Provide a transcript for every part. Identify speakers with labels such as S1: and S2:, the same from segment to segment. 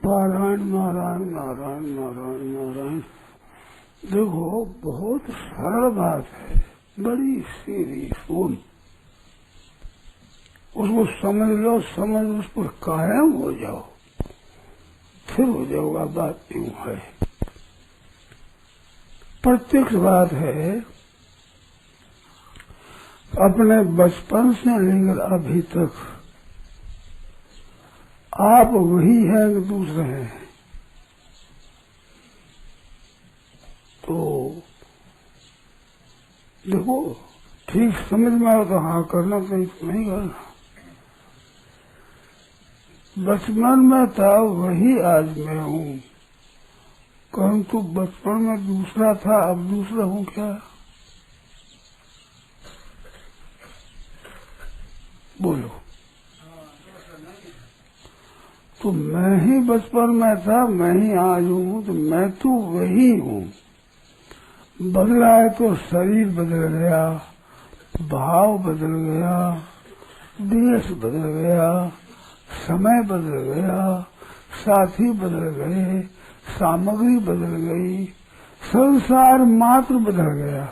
S1: नारायण नारायण नारायण नारायण नारायण। देखो बहुत सरल बात है, बड़ी सीधी सुन, उसको समझ लो, समझ उस पर कायम हो जाओ, फिर हो जाओगा। बात यूं है, प्रत्यक्ष बात है। अपने बचपन से लेकर अभी तक आप वही हैं कि दूसरे हैं, तो देखो ठीक समझ में आओ तो हाँ करना, कहीं तो नहीं करना। बचपन में था वही आज मैं हूँ, परंतु बचपन में दूसरा था, अब दूसरा हूँ क्या? बोलो। तो मैं ही बचपन में था, मैं ही आज हूँ, तो मैं तो वही हूँ। बदला है तो शरीर बदल गया, भाव बदल गया, देश बदल गया, समय बदल गया, साथी बदल गए, सामग्री बदल गई, संसार मात्र बदल गया,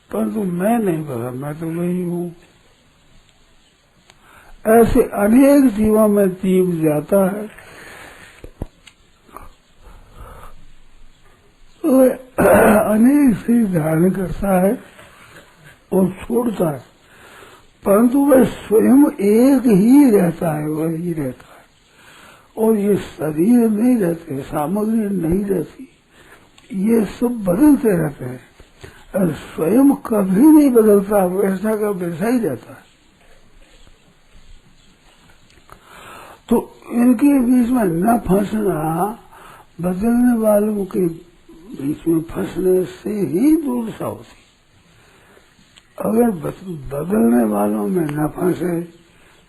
S1: परंतु मैं नहीं बदला, मैं तो वही हूँ। ऐसे अनेक जीवों में जीव जाता है, अनेक से धारण करता है और छोड़ता है, परंतु वह स्वयं एक ही रहता है, वही रहता है। और ये शरीर नहीं रहते, सामग्री नहीं रहती, ये सब बदलते रहते हैं, और स्वयं कभी नहीं बदलता, वैसा का वैसा ही रहता है। तो इनके बीच में न फंसना, बदलने वालों के बीच में फंसने से ही दुर्दशा होती। अगर बदलने वालों में न फंसे,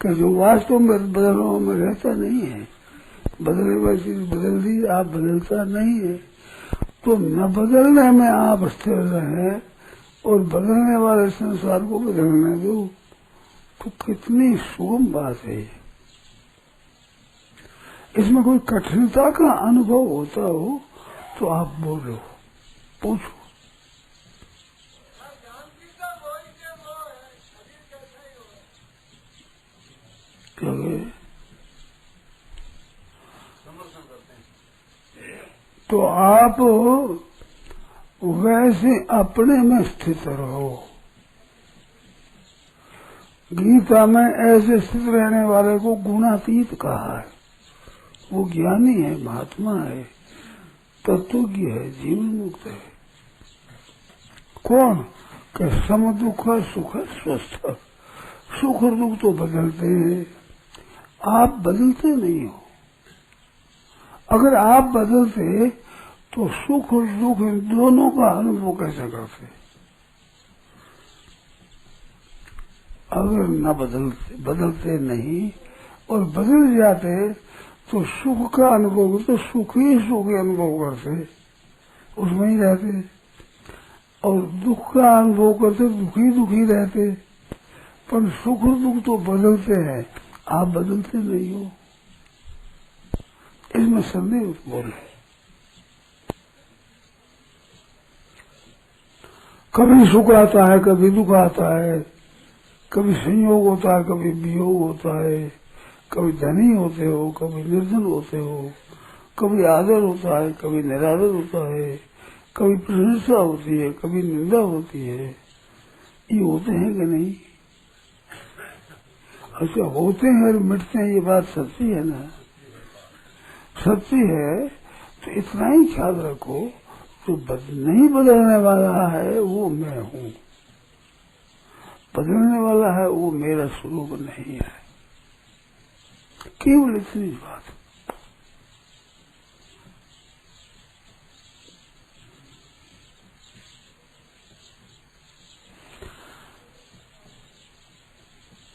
S1: कि जो वास्तव में बदलने में रहता नहीं है, बदलने वाली चीज बदल दी, आप बदलता नहीं है, तो न बदलने में आप स्थिर रहे और बदलने वाले संसार को बदलने दो, तो कितनी सुगम बात है। इसमें कोई कठिनता का अनुभव होता हो तो आप बोलो, पूछो। क्या तो आप वैसे अपने में स्थित रहो। गीता में ऐसे स्थित रहने वाले को गुणातीत कहा है। वो ज्ञानी है, महात्मा है, तत्वज्ञ है, जीवन मुक्त है। कौन? कि सम दुख सुख स्वस्थ। सुख और दुख तो बदलते हैं, आप बदलते नहीं हो। अगर आप बदलते तो सुख और दुख दोनों का अनुभव कैसे करते? अगर न बदलते नहीं और बदल जाते तो सुख का अनुभव तो सुख ही अनुभव करते, उसमें ही रहते, और दुख का अनुभव करते दुखी रहते। पर सुख और दुख तो बदलते हैं, आप बदलते नहीं हो, इसमें संदेह बोले। कभी सुख आता है, कभी दुख आता है, कभी संयोग होता है, कभी वियोग होता है, कभी धनी होते हो, कभी निर्धन होते हो, कभी आदर होता है, कभी निरादर होता है, कभी प्रशंसा होती है, कभी निंदा होती है। ये होते हैं कि नहीं? अच्छा, होते हैं और मिटते हैं, ये बात सच्ची है ना? सच्ची है तो इतना ही ख्याल रखो, जो नहीं बदलने वाला है वो मैं हूँ, बदलने वाला है वो मेरा स्वरूप नहीं है। केवल इतनी बात।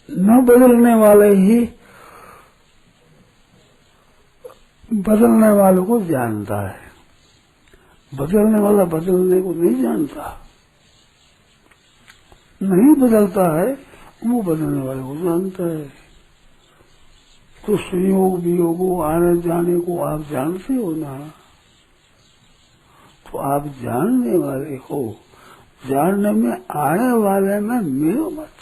S1: न बदलने वाले ही बदलने वालों को जानता है, बदलने वाला बदलने को नहीं जानता। नहीं बदलता है वो बदलने वाले को जानता है। तो संयोग वियोग आने जाने को आप जानते हो ना, तो आप जानने वाले हो, जानने में आने वाले में मेरो मत,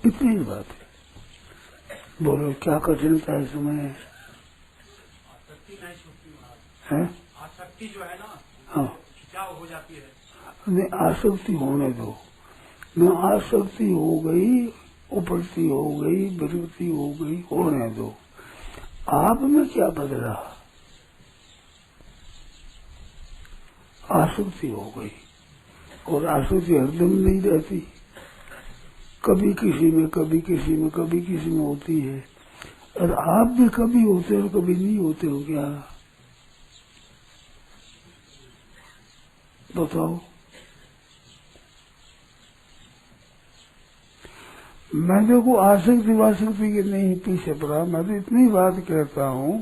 S1: इतनी ही बात है। बोलो क्या कठिनता है इसमें? है
S2: आसक्ति जो है ना,
S1: हाँ,
S2: क्या हो जाती है?
S1: नहीं आसक्ति होने दो, न आसक्ति हो गई, उपरती हो गई, विरक्ति हो गई, होने दो। आप में क्या बदला? आसक्ति हो गई, और आसक्ति हरदम नहीं रहती, कभी किसी में कभी किसी में कभी किसी में होती है। और आप भी कभी होते हो कभी नहीं होते हो क्या? बताओ। मैं देखो आसक्ति वासक्ति के नहीं पीछे पड़ा, मैं तो इतनी बात कहता हूँ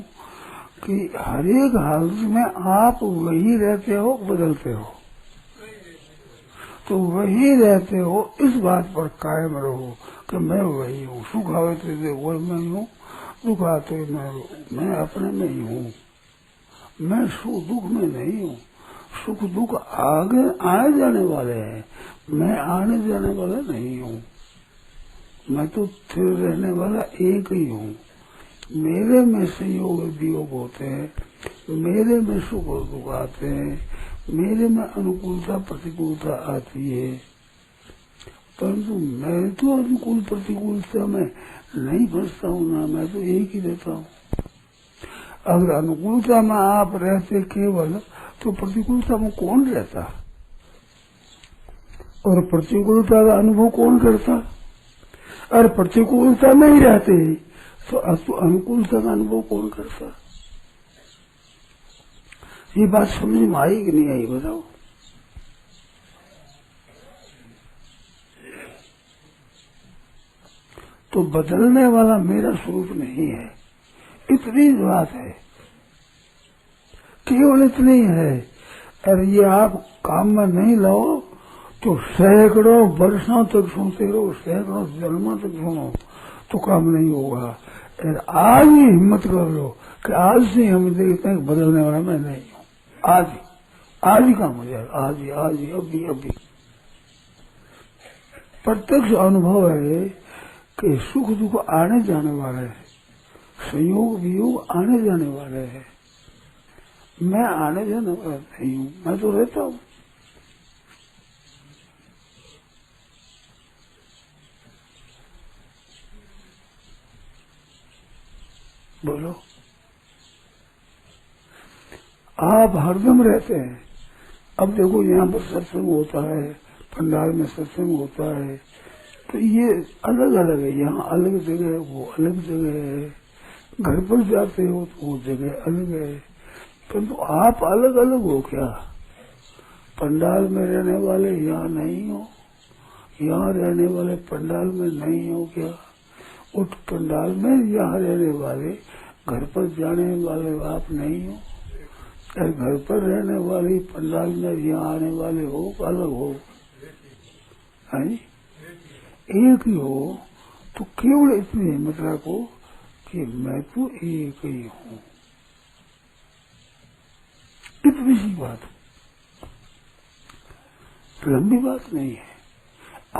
S1: कि हर एक हालत में आप वही रहते हो, बदलते हो, तो वही रहते हो, इस बात पर कायम रहो कि मैं वही हूँ। सुख आवे तो वही मैं हूँ, दुख आते मैं अपने में ही हूँ, मैं सुख दुख में नहीं हूँ। सुख दुख आगे आने जाने वाले हैं, मैं आने जाने वाला नहीं हूँ। मैं तो स्थिर रहने वाला एक ही हूँ। मेरे में संयोग वियोग होते हैं, मेरे में सुख और दुख आते हैं, मेरे में अनुकूलता प्रतिकूलता आती है, परंतु मैं तो अनुकूल प्रतिकूलता में नहीं फंसता हूँ ना, मैं तो एक ही रहता हूँ। अगर अनुकूलता में आप रहते केवल, तो प्रतिकूलता में कौन रहता? और प्रतिकूलता का अनुभव कौन करता? और प्रतिकूलता में ही रहते तो अनुकूलता का अनुभव कौन करता? ये बात समझ में आई कि नहीं आई बताओ? तो बदलने वाला मेरा स्वरूप नहीं है, इतनी बात है, केवल इतनी है। और ये आप काम में नहीं लाओ तो सैकड़ों वर्षों तक सुनते रहो, सैकड़ों जन्मों तक सुनो तो काम नहीं होगा। और आज ही हिम्मत कर लो कि आज से हम देखते हैं बदलने वाला मैं नहीं हूँ, आज ही काम हो जाएगा, आज ही अभी प्रत्यक्ष अनुभव है कि सुख दुख आने जाने वाले है, संयोग वियोग आने जाने वाले है, मैं आने जाने वाला नहीं हूँ, मैं तो रहता हूँ। बोलो, आप हरदम रहते हैं। अब देखो यहाँ पर सत्संग होता है, पंडाल में सत्संग होता है, तो ये अलग अलग है, यहाँ अलग जगह है, वो अलग जगह है। घर पर जाते हो तो वो जगह अलग है, परंतु आप अलग अलग हो क्या? पंडाल में रहने वाले यहाँ नहीं हो, यहाँ रहने वाले पंडाल में नहीं हो क्या? उस पंडाल में यहाँ रहने वाले घर पर जाने वाले आप नहीं हो, और घर पर रहने वाले पंडाल में यहाँ आने वाले हो, अलग हो, है एक ही हो। तो केवल इतनी हिम्मत रखो कि मैं तो एक ही हूँ, इतनी सी बात, लंबी बात नहीं है।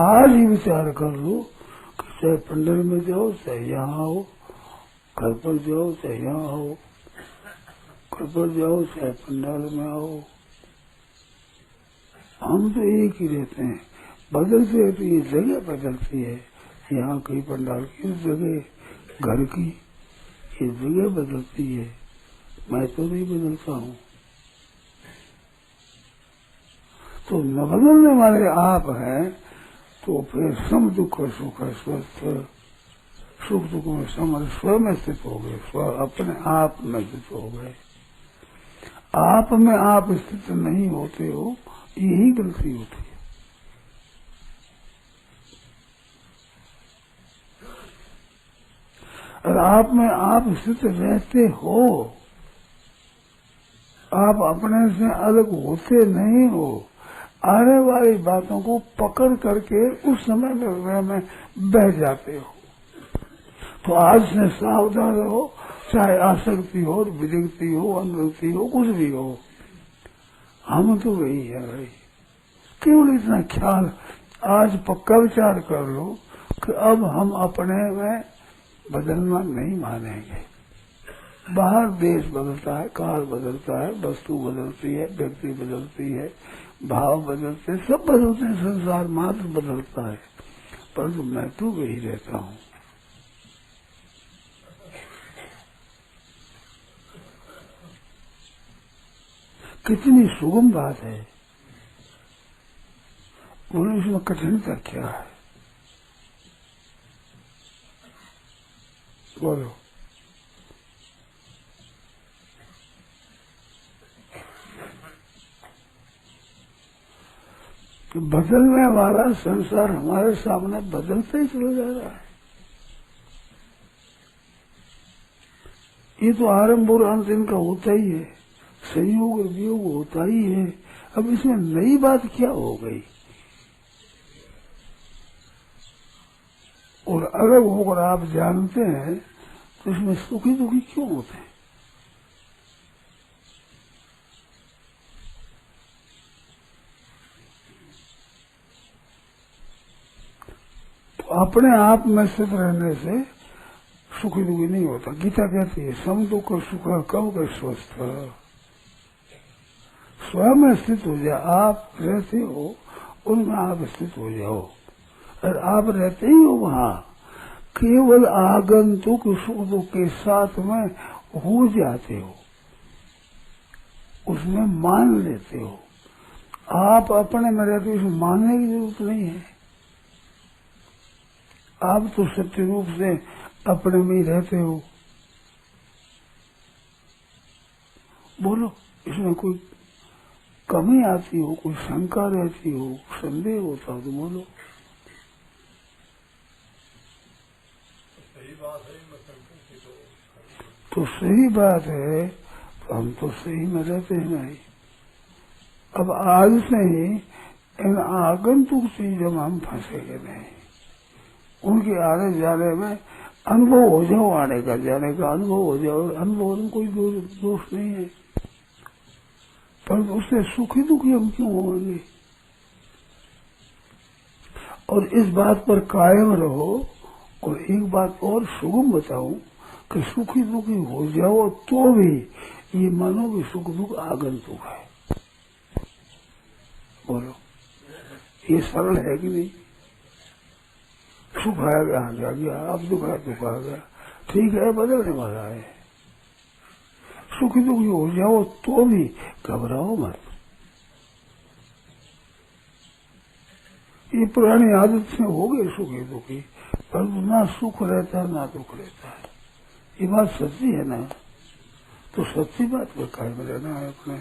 S1: आज ही विचार कर लो कि चाहे पंडाल में जाओ, चाहे यहाँ आओ, घर पर जाओ चाहे यहाँ आओ, घर पर जाओ चाहे पंडाल में आओ, हम तो एक ही रहते हैं। बदलती रहती है, जगह बदलती है, यहाँ की पंडाल की जगह, घर की ये जगह बदलती है, मैं तो नहीं बदलता हूँ। तो न बदलने वाले आप हैं, तो फिर सम दुख सुख स्वस्थ, सुख दुख में समझ स्व में स्थित हो गए, स्व अपने आप में स्थित हो गए। आप में आप स्थित नहीं होते हो, यही गलती होती है। और आप में आप स्थित रहते हो, आप अपने से अलग होते नहीं हो, आने वाली बातों को पकड़ करके उस समय में बह जाते हो। तो आज से सावधान रहो, चाहे आसक्ति हो, विरक्ति हो, अनुरक्ति हो, कुछ भी हो, हम तो वही है भाई। केवल इतना ख्याल आज पक्का विचार कर लो कि अब हम अपने में बदलना नहीं मानेंगे। बाहर देश बदलता है, काल बदलता है, वस्तु बदलती है, व्यक्ति बदलती है, भाव बदलते, सब बदलते हैं, संसार मात्र बदलता है, परंतु मैं तो वही रहता हूँ। कितनी सुगम बात है, बोलो इसमें कठिनता क्या है? बोलो। तो बदलने वाला संसार हमारे सामने बदलते ही चला जा रहा है। ये तो आरंभ और अंत इनका होता ही है, संयोग और वियोग होता ही है। अब इसमें नई बात क्या हो गई? और अलग होकर आप जानते हैं तो इसमें सुखी दुखी क्यों होते हैं? तो अपने आप में स्थित रहने से सुखी दुखी नहीं होता। गीता कहती है सम दुख सुख कब कर स्वस्थ। स्वयं स्थित हो जाए, आप रहते हो उनमें आप स्थित हो जाओ, और आप रहते ही हो वहां, केवल आगंतुक सुख दुख के साथ में हो जाते हो, उसमें मान लेते हो। आप अपने में रहते हो, उसमें मानने की जरूरत नहीं है। आप तो सत्य रूप से अपने में ही रहते हो। बोलो, इसमें कोई कमी आती हो, कोई शंका रहती हो, संदेह होता हो तो बोलो। तो सही बात है, तो हम तो सही में रहते हैं नहीं। अब आज से ही इन आगंतुक चीजों में हम फंसेंगे नहीं। उनके आने जाने में अनुभव हो जाओ, आने का जाने का अनुभव हो जाओ, अनुभव में कोई दोष नहीं है, पर उससे सुखी दुखी हम क्यों होंगे? और इस बात पर कायम रहो। और एक बात और सुगम बताऊं कि सुखी दुखी हो जाओ तो भी ये मानो कि सुख दुख आगंतुक है। बोलो, ये सरल है कि नहीं? सुख आएगा आ गया, अब दुख है दुख आ गया, ठीक है, बदलने वाला है। सुखी दुखी हो जाओ तो भी घबराओ मत। ये पुरानी आदत से हो गए सुखी दुखी, पर ना सुख रहता है ना दुख रहता है। ये बात सच्ची है ना, तो सच्ची बात पर कायम रहना है अपने।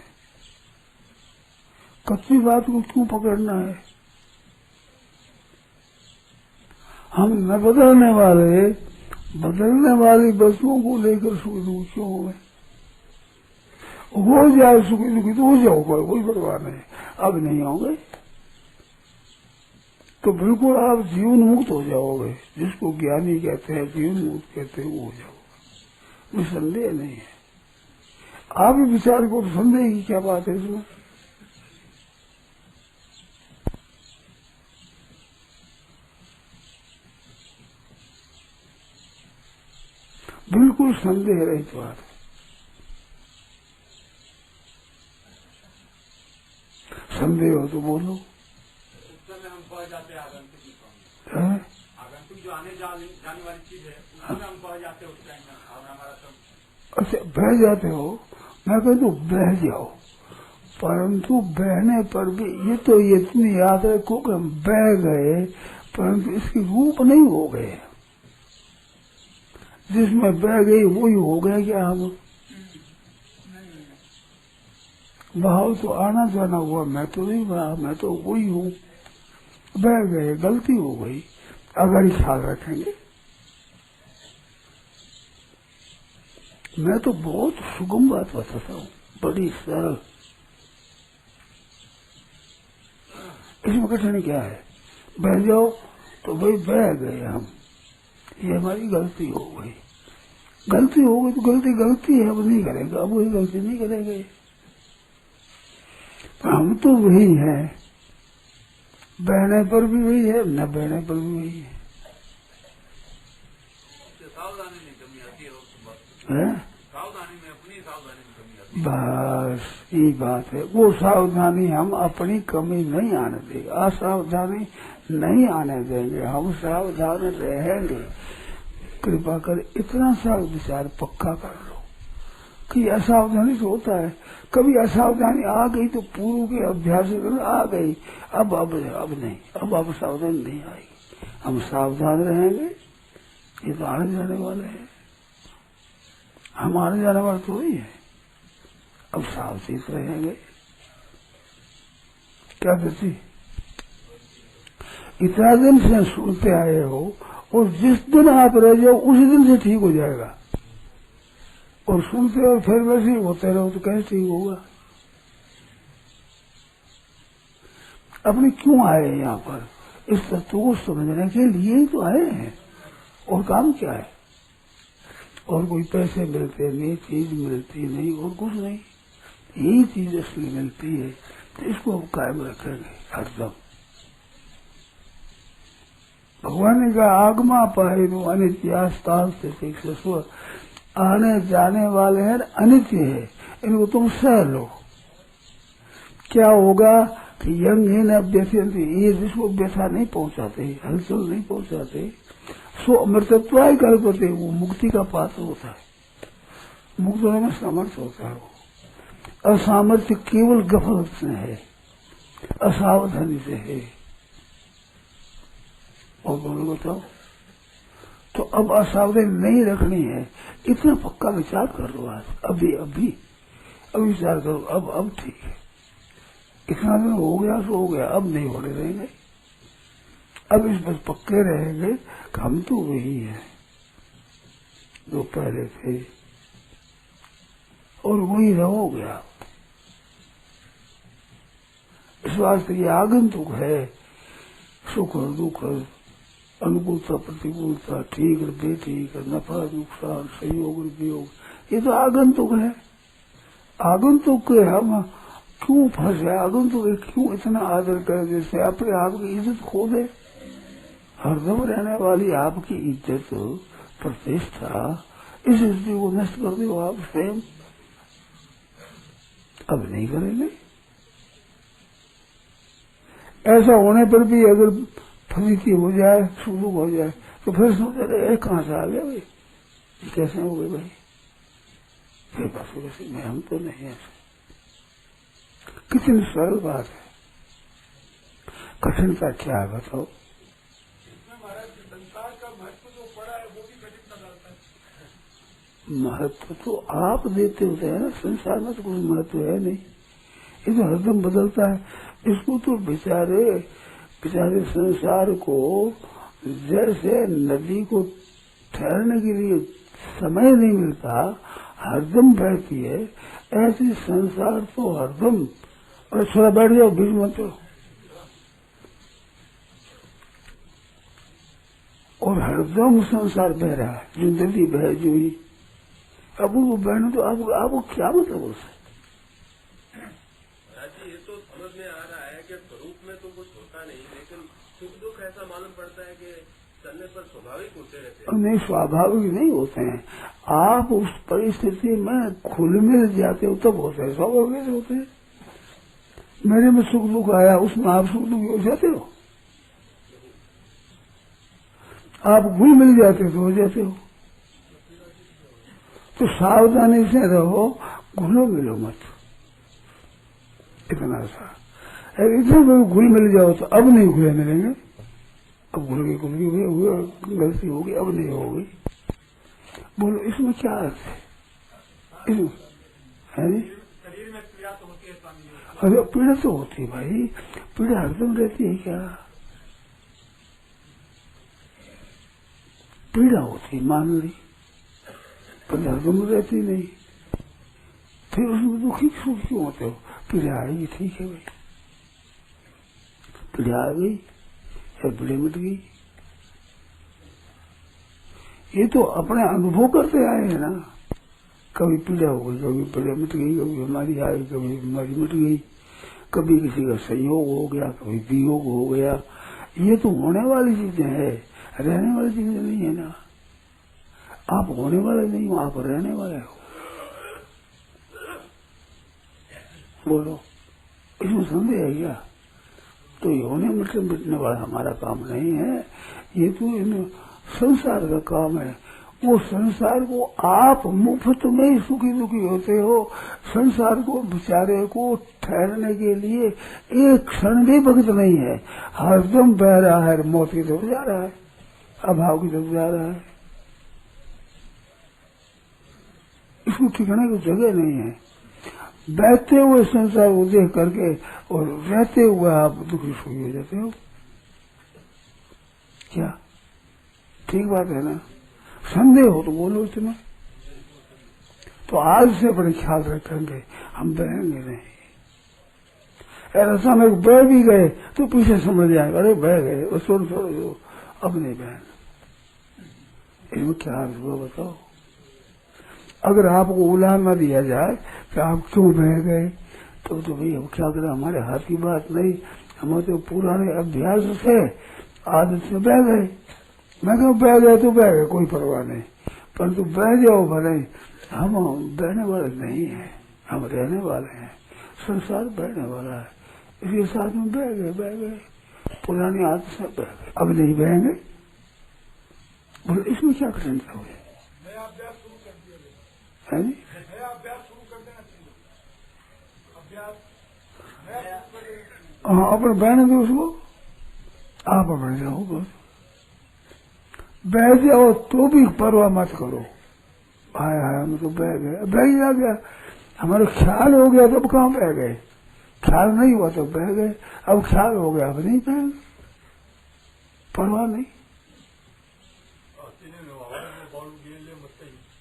S1: कच्ची बात को क्यों पकड़ना है? हम न बदलने वाली वस्तुओं को लेकर सुखी दुखी क्यों हो गए? हो जाए सुखी दुखी तो हो जाओ, कोई परवाह नहीं। अब नहीं होंगे तो बिल्कुल आप जीवन मुक्त हो जाओगे। जिसको ज्ञानी कहते हैं, जीवन मुक्त कहते हैं, वो हो जाओगे, कोई संदेह नहीं है। आप ही विचार को, संदेह की क्या बात है इसमें? बिल्कुल संदेह रहित बात है। संदेह हो तो बोलो।
S2: उसमें हम पहुंच जाते हैं आगंतुक। आगंतुक जो आने जाने वाली चीज है, उसमें हम पहुंच जाते हैं उस टाइम में, और हमारा सब।
S1: अच्छा, बह जाते हो? मैं कहता हूँ बह जाओ, परंतु बहने पर भी ये तो इतनी याद रखो कि हम बह गए, परंतु इसकी रूप नहीं हो गए। जिसमें बह गई वही हो गया क्या? हम भाव तो आना जाना हुआ, मैं तो नहीं बहा, मैं तो वही हूँ। बह गए, गलती हो गई, अगर ही ख्याल रखेंगे। मैं तो बहुत सुगम बात बताता हूँ, बड़ी सरल। इसमें कठिन क्या है? बह जाओ तो भाई बह गए हम, ये हमारी गलती हो गई। गलती हो गई तो गलती है, अब नहीं करेगा, अब वही गलती नहीं करेंगे। हम तो वही है, बहने पर भी वही है, न बहने पर भी वही है।
S2: सावधानी में कमी आती है, सावधानी में अपनी सावधानी में कमी आती है।
S1: बस यही बात है। वो सावधानी हम अपनी कमी नहीं आने देंगे, असावधानी नहीं आने देंगे, हम सावधान रहेंगे। कृपा कर इतना सा विचार पक्का कर लो कि असावधानी से होता है। कभी असावधानी आ गई तो पूर्व के अभ्यास आ गई, अब नहीं, अब सावधानी नहीं आएगी। हम सावधान रहेंगे। ये तो आने जाने वाले हैं, हम आने जाने वाले तो ही है। अब सावचेत रहेंगे। क्या कहती, इतना दिन से सुनते आए हो, और जिस दिन आप रह जाओ उसी दिन से ठीक हो जाएगा। और सुनते और फिर वैसे ही होते रहो तो कैसे ठीक होगा? अपने क्यों आए यहाँ पर? इस तत्व को समझने के लिए ही तो आए हैं। और काम क्या है? और कोई पैसे मिलते नहीं, चीज मिलती नहीं, और कुछ नहीं। यही चीज असली मिलती है, तो इसको हम कायम रखेंगे हरदम। भगवान ने कहा आगमा पाए नो अनित्यास्तान से आने जाने वाले हैं, अनित्य है, इनको तुम सह लो। क्या होगा कि यंग है न व्यथयंती, ये जिसको व्यथा नहीं पहुंचाते, हलचल नहीं पहुंचाते, सो अमृतत्वाय कल्पते, वो मुक्ति का पात्र होता है। मुक्त होने में सामर्थ्य होता है। वो असामर्थ्य केवल गफलत से है, असावधानी से है। और बोलो बताओ, तो अब असावधानी नहीं रखनी है, इतना पक्का विचार कर लो। आज अभी विचार करो। अब ठीक है, इतना दिन हो गया सो हो गया, अब नहीं होने देंगे। अब इस बस पक्के रहेंगे कि हम तो वही है जो पहले थे, और वही रहोगे आप। इस वास्ते ये आगंतुक है, सुख और दुख, अनुकूलता प्रतिकूलता, ठीक और बेठीक, नफा नुकसान, सहयोग और वियोग, ये तो आगंतुक है। आगंतुक के हम क्यों फंसे? आगंतुक क्यों इतना आदर कर, जैसे अपने आप की इज्जत खो दे। हरदम रहने वाली आपकी इज्जत प्रतिष्ठा, इस स्थिति को नष्ट कर दो आप स्वयं। अब नहीं करेंगे। ऐसा होने पर भी अगर फजीती हो जाए, सुख हो जाए, तो फिर सोचे कहाँ से आ गया भाई, कैसे हो गए भाई? फिर बस वैसे में हम तो नहीं ऐसे। कितनी सरल बात है, कठिनता क्या है बताओ?
S2: संसार का महत्व जो पड़ा है वो भी कठिन लगाता है।
S1: महत्व तो आप देते होते हैं ना, संसार में तो कोई महत्व है नहीं, ये तो हरदम बदलता है। इसको तो बेचारे संसार को जैसे नदी को ठहरने के लिए समय नहीं मिलता, हरदम बहती है, ऐसे संसार तो हरदम। और थोड़ा बैठ जाओ, बीच मत हो। और हरदम संसार बह रहा है, जो नदी बह जो ही। अब वो बहने तो आपको क्या मतलब उससे?
S2: ये तो समझ में आ रहा है कि स्वरूप में तो कुछ होता नहीं, लेकिन सुख दुख ऐसा मालूम पड़ता है कि चलने पर स्वाभाविक होते रहते हैं।
S1: नहीं, स्वाभाविक नहीं होते हैं। आप उस परिस्थिति में खुल मिल जाते हो तब होते हैं, स्वाभाविक होते हैं। मेरे में सुख दुख आया, उसमें आप सुख दुख हो जाते हो। आप घुल मिल जाते हो तो हो जाते हो। तो सावधानी से रहो, घुलो मिलो मत, इतना सा। इतना घुल मिल जाओ तो अब नहीं घुले मिलेंगे। अब घुल गई गलती होगी, अब नहीं होगी। बोलो इसमें क्या अर्थ है? इसमें है नहीं,
S2: शरीर में पीड़ा तो होती है स्वामी।
S1: अरे पीड़ा तो होती है भाई, पीड़ा हरदम रहती है क्या? पीड़ा होती मान ली, पर हरदम रहती नहीं। फिर उसमें दुखी सुखी क्यों होते हो? पीड़ा आएगी, ठीक है भाई, पीड़ा आ गई या पीड़ा मिट गई, ये तो अपने अनुभव करते आए हैं ना। कभी पीड़ा हो गई, कभी पीड़ा मिट गई, कभी बीमारी आई, कभी बीमारी मिट गई, कभी किसी का संयोग हो गया, कभी वियोग हो गया। ये तो होने वाली चीजें है, रहने वाली चीजें नहीं है ना। आप होने वाले नहीं हो, आप रहने वाले हो। बोलो, इसमें संदेह है क्या? तो ये होने मिटने वाला हमारा काम नहीं है, ये तो संसार का काम है। वो संसार को आप मुफ्त में ही सुखी दुखी होते हो। संसार को बेचारे को ठहरने के लिए एक क्षण भी वक्त नहीं है, हरदम बह रहा है, मौत की तरफ जा रहा है, अभाव की तरफ जा रहा है। इसको ठिकाने की जगह नहीं है। बहते हुए संसार को देख करके और रहते हुए आप दुखी सुखी हो जाते हो। क्या ठीक बात है ना? संदेह हो तो बोलो इसमें। तो आज से बड़े ख्याल रखेंगे, हम बहेंगे नहीं। ऐसा में बह भी गए तो पीछे समझ जाएगा, अरे बह गए, वो छोड़ दो, अब नहीं बहन। इसमें क्या हुआ बताओ? अगर आपको उला न दिया जाए कि आप क्यों बह गए, तो भाई हम क्या करें, हमारे हाथ की बात नहीं। हम तो पुराने अभ्यास से आदत से बह गए। मैं कहूँ बह गए तो बह गए, कोई परवाह नहीं, परंतु बह जाओ भले, हम बहने वाले नहीं है, हम रहने वाले हैं। संसार बहने वाला है, इसके साथ में बह गए, पुरानी आदत से बह गए, अब नहीं बहेंगे। बोले इसमें क्या कठिनता हुई है जी? हाँ, अपने बहने दो उसको, आप अपने जाओ बस। बह जाओ तो भी परवाह मत करो, हाय हाय हम तो बह गए, बह ही आ गया, हमारा ख्याल हो गया तब कहाँ बह गए, ख्याल नहीं हुआ तो बह गए, अब ख्याल हो गया अब नहीं बह, परवाह नहीं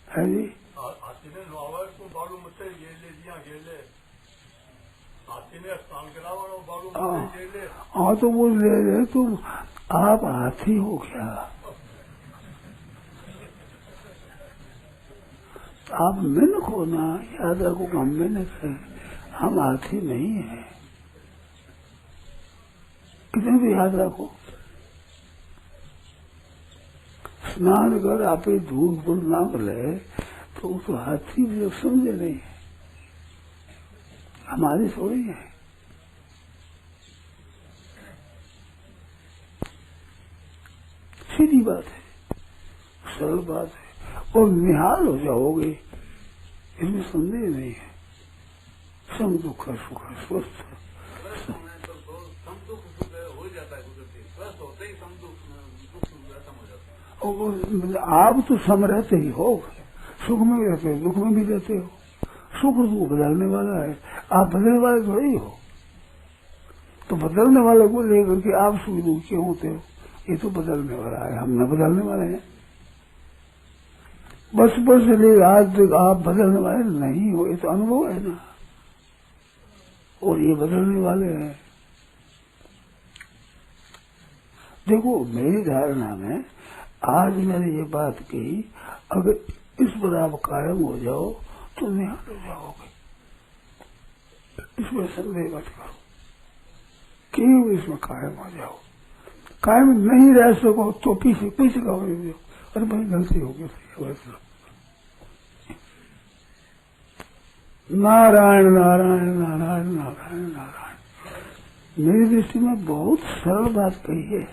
S1: है जी। हाँ तो वो ले रहे, तुम आप हाथी हो क्या? आप मिनख हो ना, याद रखो हम मिनख है, हम हाथी नहीं है, कितने भी याद रखो। स्नान कर आप धूल धूल ना ले तो उस हाथी भी समझे नहीं है, हमारी थोड़ी है। सीधी बात है, सरल बात है, और निहाल हो जाओगे, इसमें संदेह नहीं है। सम दुख सुख स्वस्थ आप तो सम रहते ही हो, सुख में भी रहते हो, दुख में भी रहते हो। सुख दुख बदलने वाला है, आप बदलने वाले थोड़ी हो। तो बदलने वाले को लेकर के आप सुख दुख क्यों होते हो? ये तो बदलने वाला है, हम न बदलने वाले हैं। बचपन से ले आज तक आप बदलने वाले नहीं हो, ये तो अनुभव है ना, और ये बदलने वाले हैं। देखो मेरी धारणा में आज मैंने ये बात कही, अगर इस पर आप कायम हो जाओ तो निहाल हो जाओगे, इसमें संदेह मत करो, केवल इसमें कायम हो जाओ। कायम नहीं रह सको तो पीछे पीछे का हो जाओ, अरे भाई गलती हो गई, नारायण नारायण नारायण नारायण नारायण। मेरी दृष्टि में बहुत सरल बात कही है,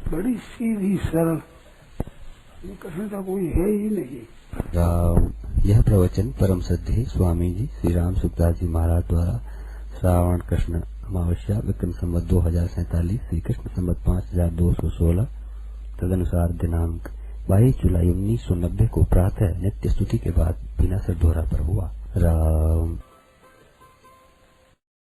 S1: बड़ी सीधी सरल, कठिनता कोई है ही नहीं।
S3: यह प्रवचन परम श्रद्धेय स्वामी जी श्री राम सुखदास जी महाराज द्वारा श्रावण कृष्ण अमावस्या विक्रम संवत 2047 श्री कृष्ण संवत 5216 तदनुसार दिनांक 22 जुलाई 1990 को प्रातः नित्य स्तुति के बाद बिना सिर दोहरा पर हुआ। राम।